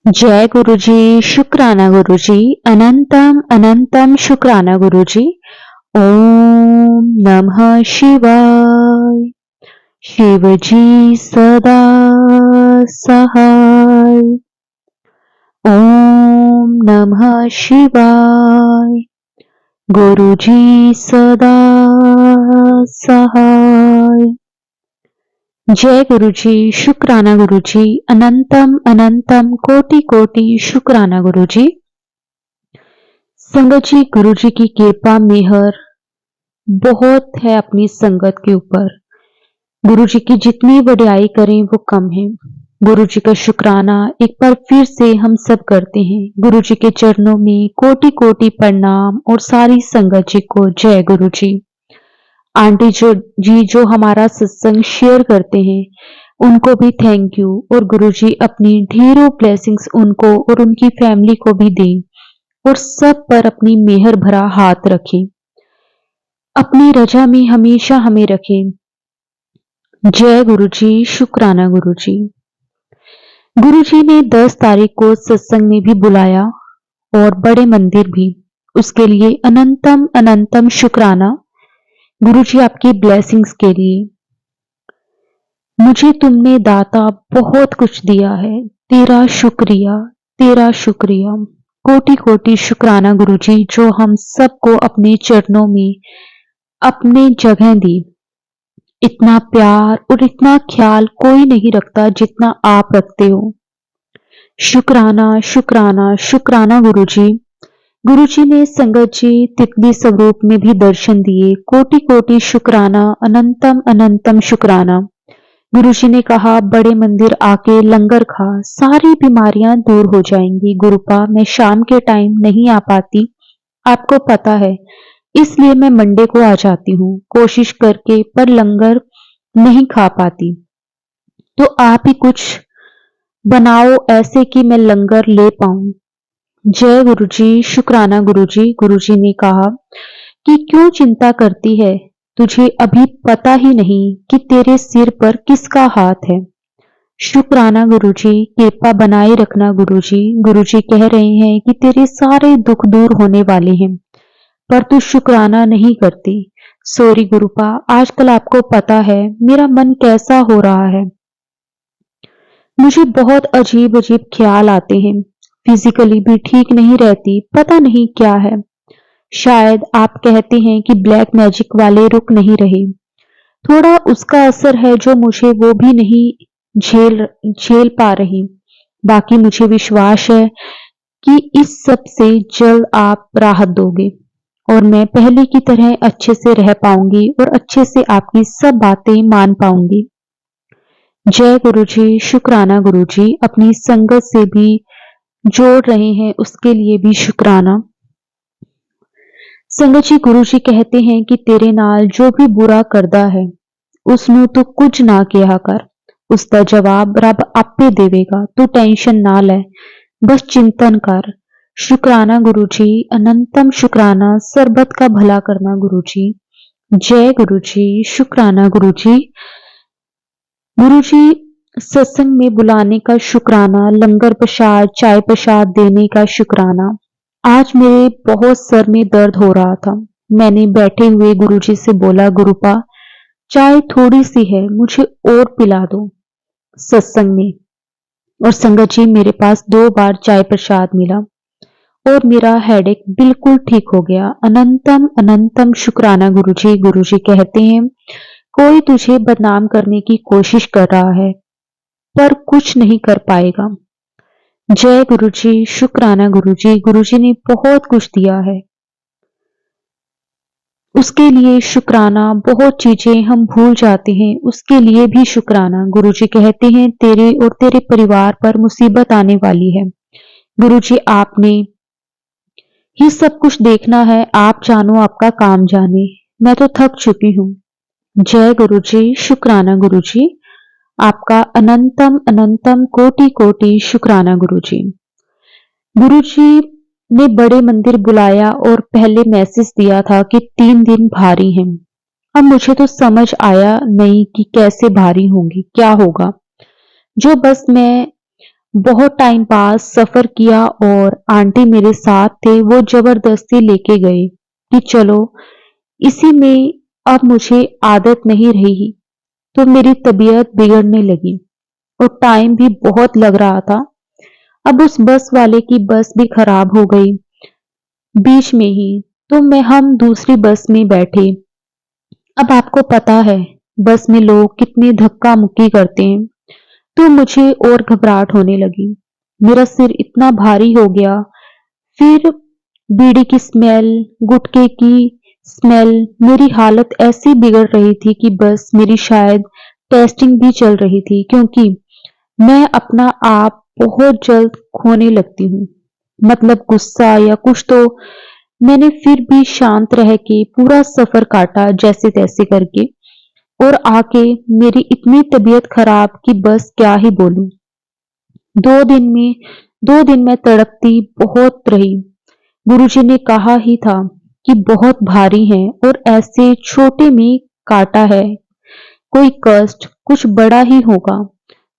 जय गुरुजी, शुक्राना गुरुजी, अनंतम अनंतम शुक्राना गुरुजी। ओम नमः शिवाय। शिवजी सदा सहाय। ओम नमः शिवाय। गुरुजी सदा सहाय। जय गुरुजी, शुक्राना गुरुजी, अनंतम अनंतम कोटि कोटि शुक्राना गुरुजी। संगत जी, गुरुजी की कृपा मेहर बहुत है अपनी संगत के ऊपर। गुरुजी की जितनी वडियाई करें वो कम है। गुरुजी का शुक्राना एक बार फिर से हम सब करते हैं। गुरुजी के चरणों में कोटि कोटि प्रणाम और सारी संगत जी को जय गुरुजी। आंटी जो हमारा सत्संग शेयर करते हैं उनको भी थैंक यू, और गुरुजी अपनी ढेरों ब्लेसिंग्स उनको और उनकी फैमिली को भी दें और सब पर अपनी मेहर भरा हाथ रखें, अपनी रजा में हमेशा हमें रखें। जय गुरुजी, शुक्राना गुरुजी। गुरुजी ने 10 तारीख को सत्संग में भी बुलाया और बड़े मंदिर भी, उसके लिए अनंतम अनंतम शुक्राना गुरुजी आपकी ब्लेसिंग्स के लिए। मुझे तुमने दाता बहुत कुछ दिया है, तेरा शुक्रिया, तेरा शुक्रिया। कोटि कोटि शुक्राना गुरुजी, जो हम सबको अपने चरणों में अपने जगह दी। इतना प्यार और इतना ख्याल कोई नहीं रखता जितना आप रखते हो। शुक्राना शुक्राना शुक्राना गुरुजी। गुरुजी ने संगत जी तितली स्वरूप में भी दर्शन दिए। कोटि कोटि शुक्राना, अनंतम अनंतम शुक्राना। गुरुजी ने कहा बड़े मंदिर आके लंगर खा, सारी बीमारियां दूर हो जाएंगी। गुरुपा, मैं शाम के टाइम नहीं आ पाती, आपको पता है, इसलिए मैं मंडे को आ जाती हूँ कोशिश करके, पर लंगर नहीं खा पाती, तो आप ही कुछ बनाओ ऐसे कि मैं लंगर ले पाऊं। जय गुरुजी, शुक्राना गुरुजी। गुरुजी ने कहा कि क्यों चिंता करती है, तुझे अभी पता ही नहीं कि तेरे सिर पर किसका हाथ है। शुक्राना गुरुजी, कृपा बनाए रखना गुरुजी। गुरुजी कह रहे हैं कि तेरे सारे दुख दूर होने वाले हैं, पर तू शुक्राना नहीं करती। सॉरी गुरुपा, आजकल आपको पता है मेरा मन कैसा हो रहा है। मुझे बहुत अजीब अजीब ख्याल आते हैं, फिजिकली भी ठीक नहीं रहती, पता नहीं क्या है। शायद आप कहते हैं कि ब्लैक मैजिक वाले रुक नहीं रहे, थोड़ा उसका असर है जो मुझे वो भी नहीं झेल झेल पा रही। बाकी मुझे विश्वास है कि इस सब से जल्द आप राहत दोगे और मैं पहले की तरह अच्छे से रह पाऊंगी और अच्छे से आपकी सब बातें मान पाऊंगी। जय गुरुजी, शुक्राना गुरुजी। अपनी संगत से भी जोड़ रहे हैं उसके लिए भी शुक्राना। संगत जी, गुरुजी कहते हैं कि तेरे नाल जो भी बुरा करदा है उसनू तू कुछ ना कहा कर, उसका जवाब रब आपे देवेगा, तू टेंशन ना ले, बस चिंतन कर। शुक्राना गुरुजी, अनंतम शुक्राना, सरबत का भला करना गुरुजी। जय गुरुजी, शुक्राना गुरुजी। गुरुजी सत्संग में बुलाने का शुक्राना, लंगर प्रसाद चाय प्रसाद देने का शुक्राना। आज मेरे बहुत सर में दर्द हो रहा था, मैंने बैठे हुए गुरुजी से बोला गुरुपा चाय थोड़ी सी है, मुझे और पिला दो। सत्संग में और संगत जी मेरे पास 2 बार चाय प्रसाद मिला और मेरा हेडेक बिल्कुल ठीक हो गया। अनंतम अनंतम शुक्राना गुरुजी। गुरुजी कहते हैं कोई तुझे बदनाम करने की कोशिश कर रहा है पर कुछ नहीं कर पाएगा। जय गुरुजी, शुक्राना गुरुजी। गुरुजी ने बहुत कुछ दिया है, उसके लिए शुक्राना। बहुत चीजें हम भूल जाते हैं, उसके लिए भी शुक्राना। गुरुजी कहते हैं तेरे और तेरे परिवार पर मुसीबत आने वाली है। गुरुजी आपने ही सब कुछ देखना है, आप जानो आपका काम जाने, मैं तो थक चुकी हूँ। जय गुरुजी, शुक्राना गुरुजी। आपका अनंतम अनंतम कोटि कोटि शुक्राना गुरुजी। गुरुजी ने बड़े मंदिर बुलाया और पहले मैसेज दिया था कि 3 दिन भारी हैं। अब मुझे तो समझ आया नहीं कि कैसे भारी होंगी, क्या होगा। जो बस मैं बहुत टाइम पास सफर किया और आंटी मेरे साथ थे। वो जबरदस्ती लेके गए कि चलो, इसी में अब मुझे आदत नहीं रही तो मेरी तबीयत बिगड़ने लगी और टाइम भी बहुत लग रहा था। अब उस बस वाले की बस भी खराब हो गई बीच में ही, तो हम दूसरी बस में बैठे। अब आपको पता है बस में लोग कितनी धक्का मुक्की करते हैं, तो मुझे और घबराहट होने लगी। मेरा सिर इतना भारी हो गया। फिर बीड़ी की स्मेल, गुटखे की स्मेल, मेरी हालत ऐसी बिगड़ रही थी कि बस मेरी शायद टेस्टिंग भी चल रही थी, क्योंकि मैं अपना आप बहुत जल्द खोने लगती हूँ। मतलब गुस्सा या कुछ तो। मैंने फिर भी शांत रह के पूरा सफर काटा जैसे तैसे करके, और आके मेरी इतनी तबीयत खराब कि बस क्या ही बोलूं। 2 दिन में 2 दिन मैं तड़पती बहुत रही। गुरुजी ने कहा ही था कि बहुत भारी है और ऐसे छोटे में काटा है, कोई कष्ट कुछ बड़ा ही होगा।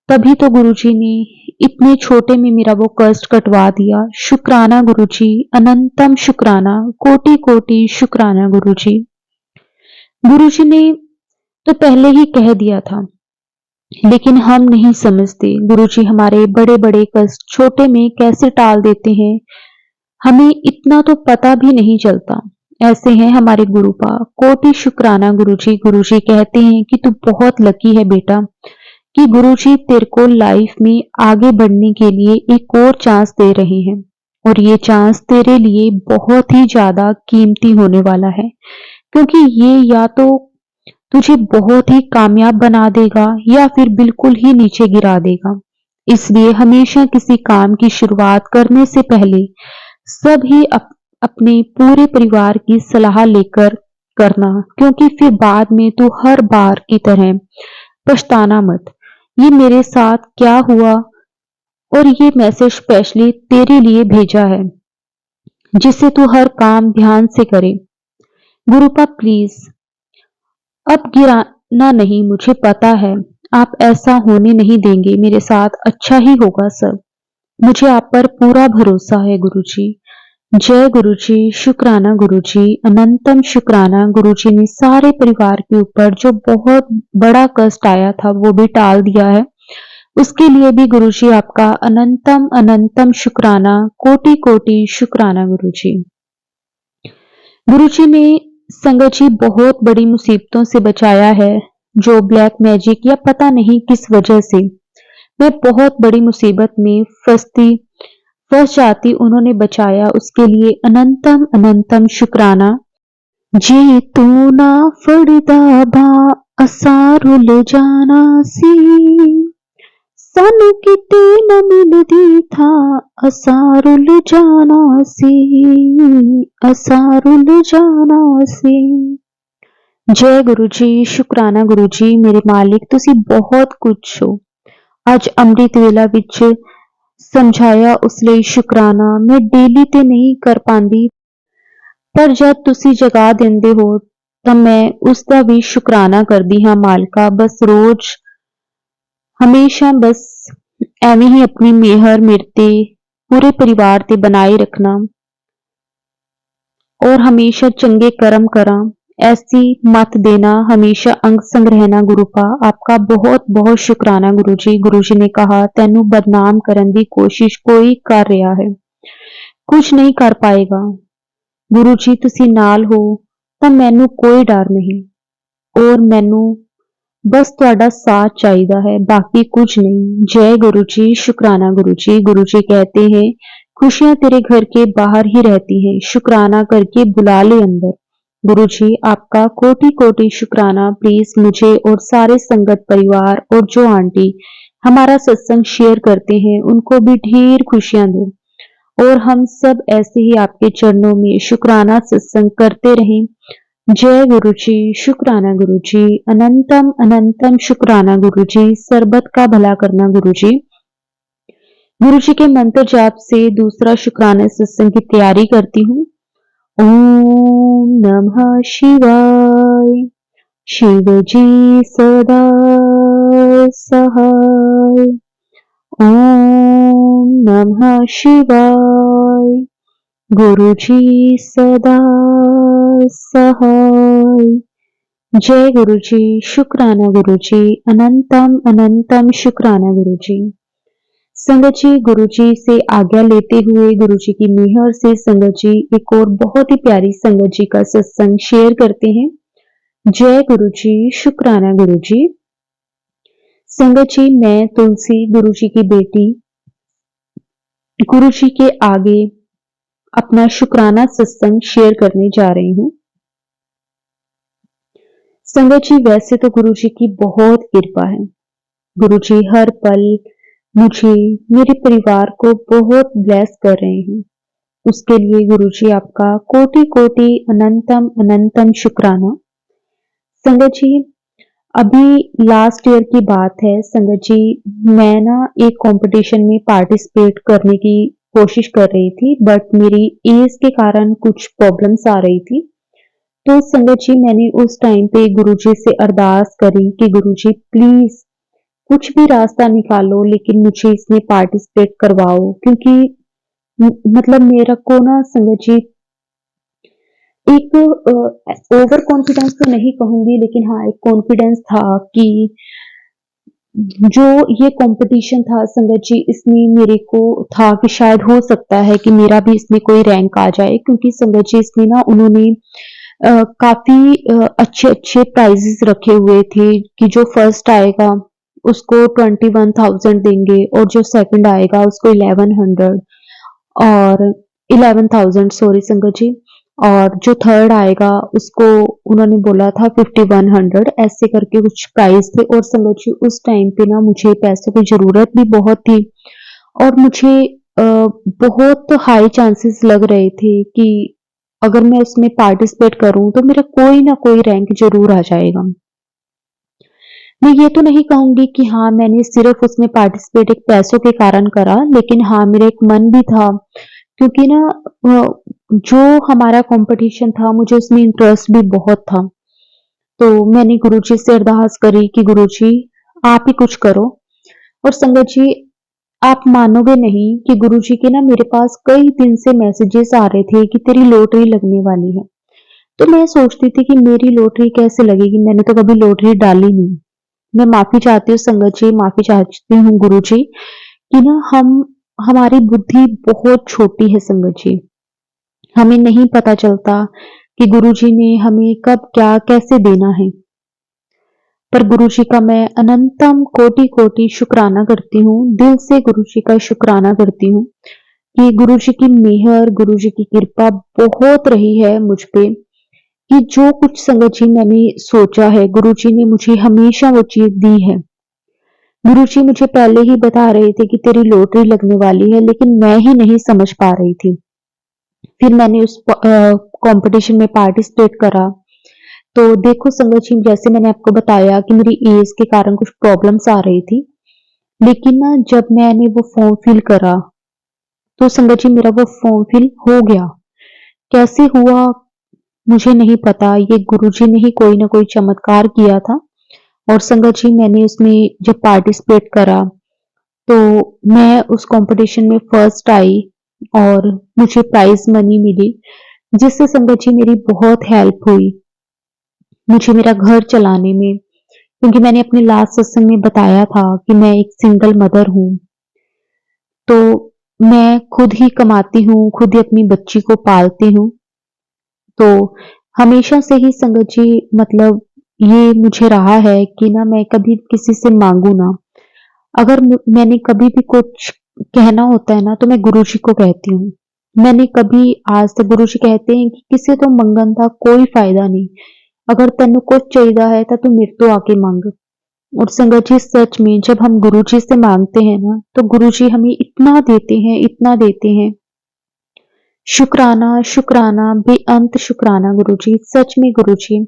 तभी तो गुरुजी ने इतने छोटे में मेरा वो कष्ट कटवा दिया। शुक्राना गुरुजी, अनंतम शुक्राना, कोटि कोटि शुक्राना गुरुजी। गुरुजी ने तो पहले ही कह दिया था, लेकिन हम नहीं समझते गुरुजी हमारे बड़े बड़े कष्ट छोटे में कैसे टाल देते हैं। हमें इतना तो पता भी नहीं चलता। ऐसे हैं हमारे गुरुपा। कोटि शुक्राना गुरुजी। गुरुजी कहते हैं कि तू बहुत लकी है बेटा, कि गुरुजी तेरे को लाइफ में आगे बढ़ने के लिए एक और चांस दे रहे हैं, और ये चांस तेरे लिए बहुत ही ज्यादा कीमती होने वाला है, क्योंकि ये या तो तुझे बहुत ही कामयाब बना देगा या फिर बिल्कुल ही नीचे गिरा देगा। इसलिए हमेशा किसी काम की शुरुआत करने से पहले सभी अपने पूरे परिवार की सलाह लेकर करना, क्योंकि फिर बाद में तू हर बार की तरह पछताना मत। ये मेरे साथ क्या हुआ, और ये मैसेज स्पेशली तेरे लिए भेजा है, जिससे तू हर काम ध्यान से करे। गुरुपा प्लीज, अब गिराना नहीं, मुझे पता है आप ऐसा होने नहीं देंगे। मेरे साथ अच्छा ही होगा सब। मुझे आप पर पूरा भरोसा है गुरुजी। जय गुरुजी, शुक्राना गुरुजी, अनंतम शुक्राना। गुरुजी ने सारे परिवार के ऊपर जो बहुत बड़ा कष्ट आया था वो भी टाल दिया है। उसके लिए भी गुरुजी आपका अनंतम अनंतम शुक्राना, कोटि कोटि शुक्राना गुरुजी। गुरुजी ने संगत जी बहुत बड़ी मुसीबतों से बचाया है, जो ब्लैक मैजिक या पता नहीं किस वजह से मैं बहुत बड़ी मुसीबत में फंस जाती, उन्होंने बचाया। उसके लिए अनंतम अनंतम शुक्राना। जे तू ना फड़दा बा असा रुल जाना सी, सानू किते न मिलदी था असा रुल जाना सी, असा रुल जाना सी। जय गुरु जी, शुक्राना गुरु जी। मेरे मालिक तुसी बहुत कुछ हो। ਅੱਜ ਅੰਮ੍ਰਿਤ ਵੇਲਾ ਵਿੱਚ ਸਮਝਾਇਆ ਉਸ ਲਈ ਸ਼ੁਕਰਾਨਾ। ਮੈਂ ਡੇਲੀ ਤੇ ਨਹੀਂ ਕਰ ਪਾਂਦੀ, ਪਰ ਜਦ ਤੁਸੀਂ ਜਗਾ ਦਿੰਦੇ ਹੋ ਤਾਂ ਮੈਂ ਉਸ ਦਾ ਵੀ ਸ਼ੁਕਰਾਨਾ ਕਰਦੀ ਹਾਂ ਮਾਲਕਾ। ਬਸ ਰੋਜ਼ ਹਮੇਸ਼ਾ ਬਸ ਐਵੇਂ ਹੀ ਆਪਣੀ ਮਿਹਰ ਮੇਰੇ ਤੇ पूरे परिवार ते बनाए रखना और हमेशा चंगे कर्म करा, ऐसी मत देना, हमेशा अंग संग रहना। गुरुपा आपका बहुत बहुत शुक्राना गुरु जी। गुरु जी ने कहा तेनू बदनाम करने की कोशिश कोई कर रहा है, कुछ नहीं कर पाएगा। गुरु जी तुसी नाल हो तो मैनू कोई डर नहीं, और मैनू बस तुहाडा साथ चाहिदा है, बाकी कुछ नहीं। जय गुरु जी, शुक्राना गुरु जी। गुरु जी कहते हैं खुशियां तेरे घर के बाहर ही रहती हैं, शुक्राना करके बुला ले अंदर। गुरु जी आपका कोटि कोटि शुक्राना। प्लीज मुझे और सारे संगत परिवार और जो आंटी हमारा सत्संग शेयर करते हैं उनको भी ढेर खुशियां दो, और हम सब ऐसे ही आपके चरणों में शुक्राना सत्संग करते रहें। जय गुरु जी, शुक्राना गुरु जी, अनंतम अनंतम शुक्राना गुरु जी। सरबत का भला करना गुरु जी। गुरु जी के मंत्र जाप से दूसरा शुक्राना सत्संग की तैयारी करती हूँ। ओम नमः शिवाय। शिव जी सदा सहाय। ओम नमः शिवाय। गुरुजी सदा सहाय। जय गुरुजी, शुक्राना गुरुजी, अनंतम अनंतम शुक्राना गुरुजी। संगत जी, गुरुजी से आज्ञा लेते हुए गुरुजी की मेहर से संगत जी एक और बहुत ही प्यारी संगत जी का सत्संग शेयर करते हैं। जय गुरुजी, शुक्राना गुरुजी। संगत जी, मैं तुलसी गुरुजी की बेटी गुरुजी के आगे अपना शुक्राना सत्संग शेयर करने जा रही हूँ। संगत जी, वैसे तो गुरुजी की बहुत कृपा है। गुरुजी हर पल मुझे, मेरे परिवार को बहुत ब्लेस कर रहे हैं। उसके लिए गुरुजी आपका कोटि कोटि अनंतम अनंतम शुक्राना। संगत जी, अभी लास्ट ईयर की बात है। संगत जी, मैं ना एक कंपटीशन में पार्टिसिपेट करने की कोशिश कर रही थी, बट मेरी एज के कारण कुछ प्रॉब्लम्स आ रही थी। तो संगत जी, मैंने उस टाइम पे गुरुजी से अरदास करी कि गुरुजी प्लीज कुछ भी रास्ता निकालो, लेकिन मुझे इसमें पार्टिसिपेट करवाओ। क्योंकि मतलब मेरा को ना संगत जी एक ओवर कॉन्फिडेंस तो नहीं कहूंगी, लेकिन हाँ एक कॉन्फिडेंस था कि जो ये कंपटीशन था संगत जी, इसमें मेरे को था कि शायद हो सकता है कि मेरा भी इसमें कोई रैंक आ जाए। क्योंकि संगत जी इसमें ना उन्होंने काफी अच्छे अच्छे प्राइजेस रखे हुए थे कि जो फर्स्ट आएगा उसको 21,000 देंगे, और जो सेकंड आएगा उसको 1100 और 11,000 सॉरी संगत जी, और जो थर्ड आएगा उसको उन्होंने बोला था 5100, ऐसे करके कुछ प्राइस थे। और संगत जी उस टाइम पे ना मुझे पैसों की जरूरत भी बहुत थी, और मुझे बहुत हाई चांसेस लग रहे थे कि अगर मैं उसमें पार्टिसिपेट करूं तो मेरा कोई ना कोई रैंक जरूर आ जाएगा। मैं ये तो नहीं कहूंगी कि हाँ मैंने सिर्फ उसमें पार्टिसिपेट एक पैसों के कारण करा, लेकिन हाँ मेरा एक मन भी था। क्योंकि ना जो हमारा कंपटीशन था मुझे उसमें इंटरेस्ट भी बहुत था। तो मैंने गुरुजी से अरदास करी कि गुरुजी आप ही कुछ करो। और संगत जी, आप मानोगे नहीं कि गुरुजी के ना मेरे पास कई दिन से मैसेजेस आ रहे थे कि तेरी लॉटरी लगने वाली है। तो मैं सोचती थी कि मेरी लॉटरी कैसे लगेगी, मैंने तो कभी लॉटरी डाली नहीं। मैं माफी चाहती हूँ संगत जी, माफी चाहती हूँ गुरुजी कि ना हमारी बुद्धि बहुत छोटी है संगत जी। हमें नहीं पता चलता कि गुरुजी ने हमें कब क्या कैसे देना है। पर गुरुजी का मैं अनंतम कोटि कोटि शुक्राना करती हूँ, दिल से गुरुजी का शुक्राना करती हूँ कि गुरुजी की मेहर, गुरुजी की कृपा बहुत रही है मुझ पे कि जो कुछ संगत जी मैंने सोचा है गुरुजी ने मुझे हमेशा वो चीज दी है। गुरुजी मुझे पहले ही बता रहे थे कि तेरी लॉटरी लगने वाली है, लेकिन मैं ही नहीं समझ पा रही थी। फिर मैंने उस कंपटीशन में पार्टिसिपेट करा। तो देखो संगत जी, जैसे मैंने आपको बताया कि मेरी एज के कारण कुछ प्रॉब्लम्स आ रही थी, लेकिन ना जब मैंने वो फॉर्म फिल करा तो संगत जी मेरा वो फॉर्म फिल हो गया। कैसे हुआ मुझे नहीं पता, ये गुरुजी ने ही कोई ना कोई चमत्कार किया था। और संगत जी मैंने उसमें जब पार्टिसिपेट करा तो मैं उस कंपटीशन में फर्स्ट आई, और मुझे प्राइज मनी मिली, जिससे संगत जी मेरी बहुत हेल्प हुई मुझे मेरा घर चलाने में। क्योंकि मैंने अपने लास्ट सत्संग में बताया था कि मैं एक सिंगल मदर हूँ, तो मैं खुद ही कमाती हूँ, खुद ही अपनी बच्ची को पालती हूँ। तो हमेशा से ही संगत जी मतलब ये मुझे रहा है कि ना मैं कभी किसी से मांगू ना। अगर मैंने कभी भी कुछ कहना होता है ना तो मैं गुरुजी को कहती हूँ। मैंने कभी आज तक, गुरुजी कहते हैं कि किसी तो मंगन का कोई फायदा नहीं, अगर तेन कुछ चाहिए है तो तू मेरे तो आके मांग। और संगत जी सच में जब हम गुरुजी से मांगते हैं ना तो गुरुजी हमें इतना देते हैं, इतना देते हैं। शुक्राना शुक्राना बेअंत शुक्राना गुरुजी, सच में गुरुजी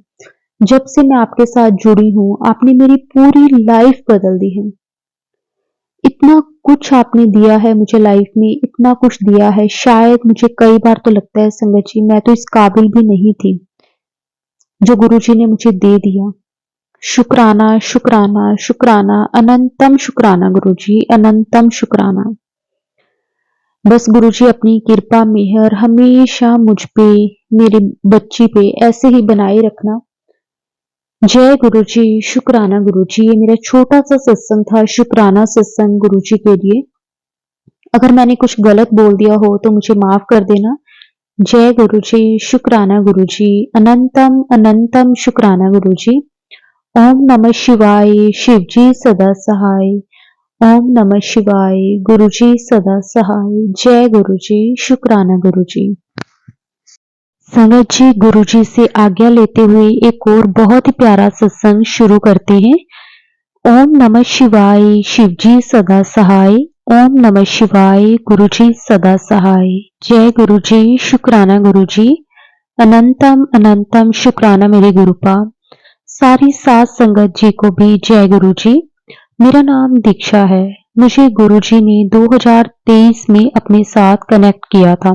जब से मैं आपके साथ जुड़ी हूँ आपने मेरी पूरी लाइफ बदल दी है। इतना कुछ आपने दिया है मुझे लाइफ में, इतना कुछ दिया है, शायद मुझे कई बार तो लगता है संगत जी मैं तो इस काबिल भी नहीं थी जो गुरुजी ने मुझे दे दिया। शुक्राना शुक्राना शुक्राना अनंतम शुक्राना गुरुजी, अनंतम शुक्राना। बस गुरुजी अपनी कृपा मेहर हमेशा मुझ पे, मेरी बच्ची पे ऐसे ही बनाए रखना। जय गुरुजी, शुक्राना गुरुजी। ये मेरा छोटा सा सत्संग था, शुक्राना सत्संग गुरुजी के लिए। अगर मैंने कुछ गलत बोल दिया हो तो मुझे माफ कर देना। जय गुरुजी, शुक्राना गुरुजी, अनंतम अनंतम शुक्राना गुरुजी। ओम नमः शिवाय, शिवजी सदा सहाय। ओम नमः शिवाय, गुरुजी सदा सहाय। जय गुरुजी, शुक्राना गुरुजी। संगत जी, गुरुजी से आज्ञा लेते हुए एक और बहुत ही प्यारा सत्संग शुरू करते हैं। ओम नमः शिवाय, शिवजी सदा सहाय। ओम नमः शिवाय, गुरुजी सदा सहाय। जय गुरुजी, शुक्राना गुरुजी, अनंतम अनंतम शुक्राना मेरे गुरुपा। सारी सात संगत जी को भी जय गुरुजी। मेरा नाम दीक्षा है। मुझे गुरुजी ने 2023 में अपने साथ कनेक्ट किया था।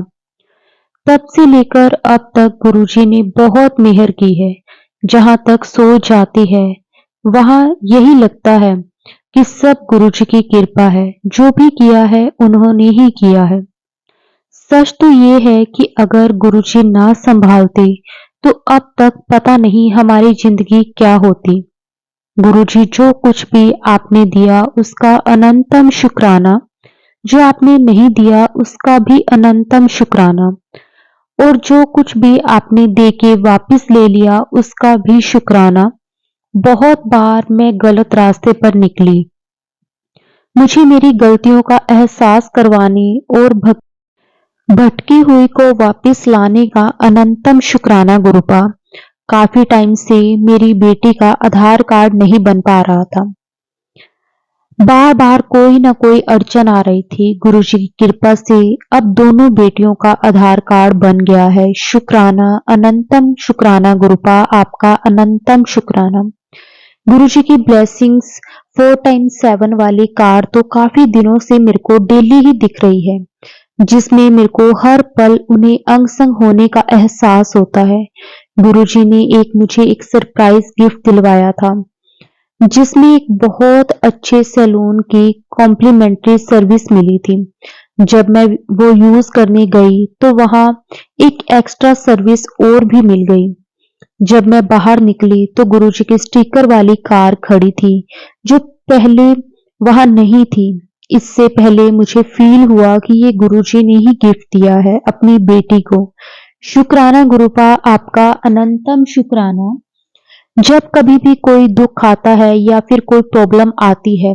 तब से लेकर अब तक गुरुजी ने बहुत मेहर की है। जहां तक सोच जाती है वहां यही लगता है कि सब गुरुजी की कृपा है। जो भी किया है उन्होंने ही किया है। सच तो ये है कि अगर गुरुजी ना संभालते तो अब तक पता नहीं हमारी जिंदगी क्या होती। गुरुजी, जो कुछ भी आपने दिया उसका अनंतम शुक्राना, जो आपने नहीं दिया उसका भी अनंतम शुक्राना, और जो कुछ भी आपने देके वापस ले लिया उसका भी शुक्राना। बहुत बार मैं गलत रास्ते पर निकली। मुझे मेरी गलतियों का एहसास करवाने और भटकी हुई को वापस लाने का अनंतम शुक्राना गुरुपा। काफी टाइम से मेरी बेटी का आधार कार्ड नहीं बन पा रहा था। बार बार कोई ना कोई अड़चन आ रही थी। गुरुजी की कृपा से अब दोनों बेटियों का आधार कार्ड बन गया है। शुक्राना, अनंतम शुक्राना गुरुपा, आपका अनंतम शुक्राना। गुरुजी की ब्लेसिंग्स 4x7 वाली कार तो काफी दिनों से मेरे को डेली ही दिख रही है, जिसमें मेरे को हर पल उन्हें अंग संग होने का एहसास होता है। गुरुजी ने मुझे एक सरप्राइज गिफ्ट दिलवाया था, जिसमें एक बहुत अच्छे सैलून की कॉम्प्लीमेंट्री सर्विस मिली थी। जब मैं वो यूज करने गई तो वहां एक एक्स्ट्रा सर्विस और भी मिल गई। जब मैं बाहर निकली तो गुरुजी की स्टिकर वाली कार खड़ी थी, जो पहले वहां नहीं थी। इससे पहले मुझे फील हुआ कि ये गुरुजी ने ही गिफ्ट दिया है अपनी बेटी को। शुक्राना गुरुपा, आपका अनंतम शुक्राना। जब कभी भी कोई दुख आता है या फिर कोई प्रॉब्लम आती है,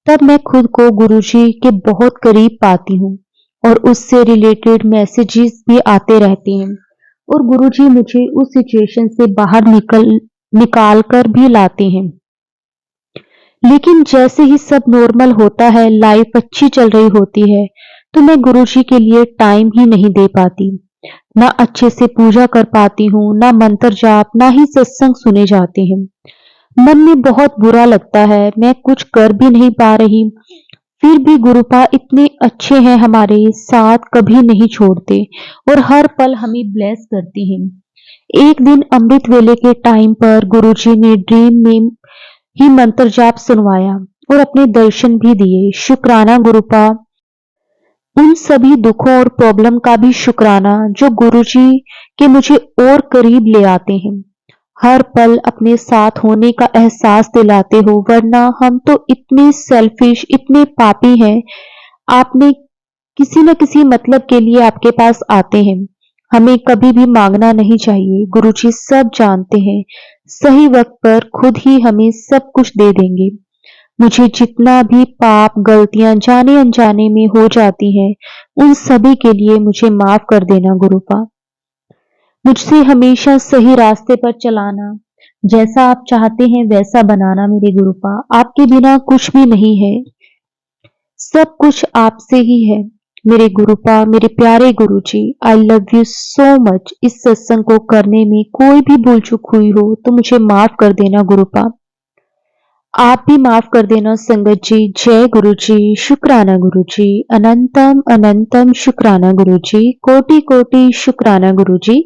तब मैं खुद को गुरुजी के बहुत करीब पाती हूँ और उससे रिलेटेड मैसेजेस भी आते रहते हैं और गुरुजी मुझे उस सिचुएशन से बाहर निकाल कर भी लाते हैं। लेकिन जैसे ही सब नॉर्मल होता है, लाइफ अच्छी चल रही होती है, तो मैं गुरुजी के लिए टाइम ही नहीं दे पाती। ना अच्छे से पूजा कर पाती हूँ, ना मंत्र जाप, ना ही सत्संग सुने जाते हैं। मन में बहुत बुरा लगता है, मैं कुछ कर भी नहीं पा रही। फिर भी गुरुपा इतने अच्छे हैं, हमारे साथ कभी नहीं छोड़ते और हर पल हमें ब्लेस करते हैं। एक दिन अमृत वेले के टाइम पर गुरुजी ने ड्रीम में ही मंत्र जाप सुनवाया और अपने दर्शन भी दिए। शुक्राना गुरुपा, उन सभी दुखों और प्रॉब्लम का भी शुक्राना जो गुरुजी के मुझे और करीब ले आते हैं। हर पल अपने साथ होने का एहसास दिलाते हो, वरना हम तो इतने सेल्फिश, इतने पापी हैं। आपने किसी न किसी मतलब के लिए आपके पास आते हैं। हमें कभी भी मांगना नहीं चाहिए। गुरुजी सब जानते हैं, सही वक्त पर खुद ही हमें सब कुछ दे देंगे। मुझे जितना भी पाप गलतियां जाने अनजाने में हो जाती हैं, उन सभी के लिए मुझे माफ कर देना गुरुपा। मुझसे हमेशा सही रास्ते पर चलाना, जैसा आप चाहते हैं वैसा बनाना मेरे गुरुपा। आपके बिना कुछ भी नहीं है, सब कुछ आपसे ही है मेरे गुरुपा। मेरे प्यारे गुरुजी, I love you so much. इस सत्संग को करने में कोई भी भूल चूक हुई हो तो मुझे माफ कर देना गुरुपा। आप भी माफ कर देना संगत जी। जय गुरुजी, शुक्राना गुरुजी, अनंतम अनंतम शुक्राना गुरुजी, कोटि कोटि शुक्राना गुरुजी।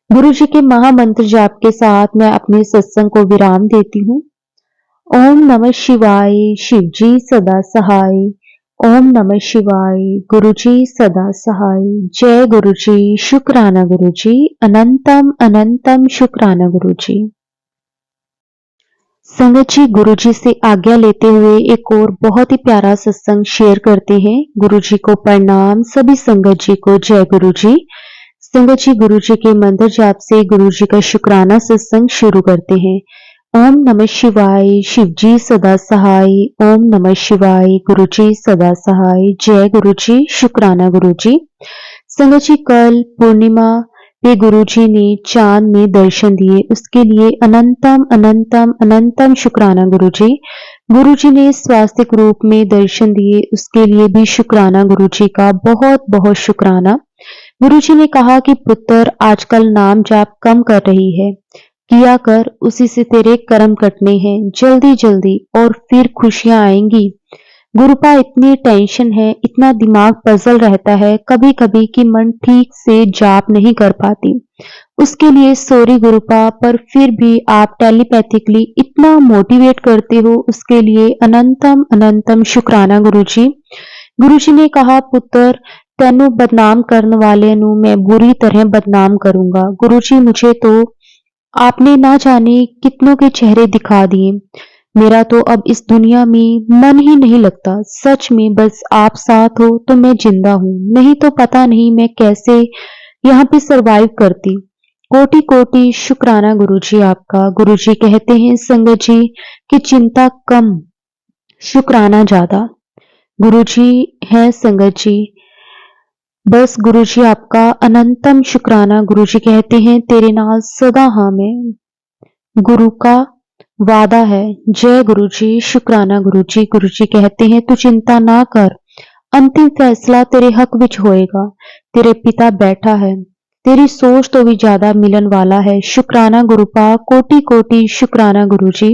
गुरुजी के महामंत्र जाप के साथ मैं अपने सत्संग को विराम देती हूँ। ओम नमः शिवाय, शिवजी सदा सहाय। ओम नमः शिवाय। गुरुजी सदा सहाय। जय गुरुजी, शुक्राना गुरुजी, अनंतम अनंतम शुक्राना गुरुजी। संगत जी, गुरुजी से आज्ञा लेते हुए एक और बहुत ही प्यारा सत्संग शेयर करते हैं। गुरुजी को प्रणाम, सभी संगत जी को जय गुरुजी। संगत जी, गुरुजी के मंत्र जाप से गुरुजी का शुक्राना सत्संग शुरू करते हैं। ओम नमः शिवाय। शिवजी सदा सहाय। ओम नमः शिवाय। गुरुजी सदा सहाय। जय गुरुजी, शुक्राना गुरुजी। संगत जी, कल पूर्णिमा पे गुरुजी ने चांद में दर्शन दिए, उसके लिए अनंतम अनंतम अनंतम शुक्राना गुरुजी। गुरुजी ने स्वास्तिक रूप में दर्शन दिए, उसके लिए भी शुक्राना गुरुजी का बहुत बहुत शुक्राना। गुरुजी ने कहा कि पुत्र, आजकल नाम जाप कम कर रही है, किया कर, उसी से तेरे कर्म कटने हैं जल्दी जल्दी और फिर खुशियां आएंगी। गुरुपा, इतनी टेंशन है, इतना दिमाग पजल रहता है कभी कभी कि मन ठीक से जाप नहीं कर पाती। उसके लिए सॉरी गुरुपा, पर फिर भी आप टेलीपैथिकली इतना मोटिवेट करते हो, उसके लिए अनंतम अनंतम शुक्राना गुरुजी। गुरुजी ने कहा, पुत्र, तेनू बदनाम करने वाले नू मैं बुरी तरह बदनाम करूंगा। गुरुजी, मुझे तो आपने ना जाने कितनों के चेहरे दिखा दिए। मेरा तो अब इस दुनिया में मन ही नहीं लगता। सच में बस आप साथ हो तो मैं जिंदा हूँ, नहीं तो पता नहीं मैं कैसे यहाँ पे सरवाइव करती। कोटि कोटि शुक्राना गुरुजी आपका। गुरुजी कहते हैं संगत जी कि चिंता कम, शुक्राना ज्यादा। गुरुजी है संगत जी, बस गुरुजी आपका अनंतम शुक्राना। गुरुजी कहते हैं तेरे नाल सदा हाँ मैं, गुरु का वादा है। जय गुरुजी, शुक्राना गुरुजी। गुरुजी कहते हैं तू चिंता ना कर, अंतिम फैसला तेरे हक विच होएगा। तेरे पिता बैठा है, तेरी सोच तो भी ज्यादा मिलन वाला है। शुक्राना गुरुपा, कोटि कोटि शुक्राना गुरुजी।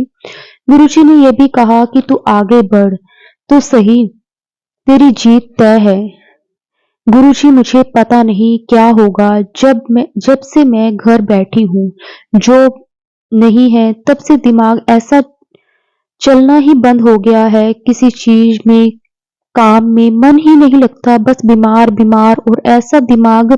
गुरुजी ने यह भी कहा कि तू आगे बढ़ तो सही, तेरी जीत तय है। गुरुजी, मुझे पता नहीं क्या होगा, जब से मैं घर बैठी हूँ, जो नहीं है, तब से दिमाग ऐसा चलना ही बंद हो गया है। किसी चीज में, काम में मन ही नहीं लगता, बस बीमार बीमार, और ऐसा दिमाग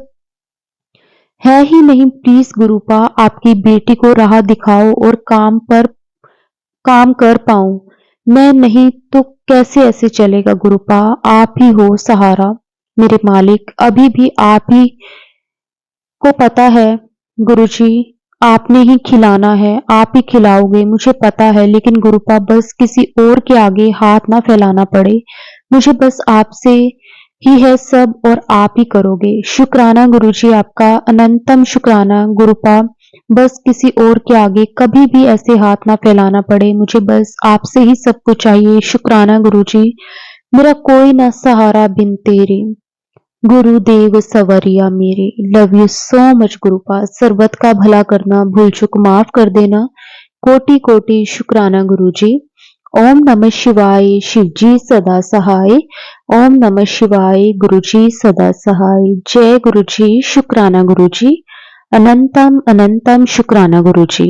है ही नहीं। प्लीज गुरुपा, आपकी बेटी को राह दिखाओ और काम कर पाऊं। मैं नहीं तो कैसे ऐसे चलेगा गुरुपा, आप ही हो सहारा मेरे मालिक। अभी भी आप ही को पता है गुरुजी, आपने ही खिलाना है, आप ही खिलाओगे, मुझे पता है। लेकिन गुरुपा, बस किसी और के आगे हाथ ना फैलाना पड़े। मुझे बस आपसे ही है सब, और आप ही करोगे। शुक्राना गुरुजी आपका, अनंतम शुक्राना गुरुपा। बस किसी और के आगे कभी भी ऐसे हाथ ना फैलाना पड़े, मुझे बस आपसे ही सब कुछ चाहिए। शुक्राना गुरुजी, मेरा कोई ना सहारा बिन तेरे, गुरुदेव सवरिया मेरे। Love you so much गुरुपा। सर्वत का भला करना, भूल चूक माफ कर देना। कोटि कोटि शुक्राना गुरुजी। ओम नमः शिवाय। शिवजी सदा सहाय। ओम नमः शिवाय। गुरुजी सदा सहाय। जय गुरुजी, शुक्राना गुरुजी, अनंतम अनंतम शुक्राना गुरुजी।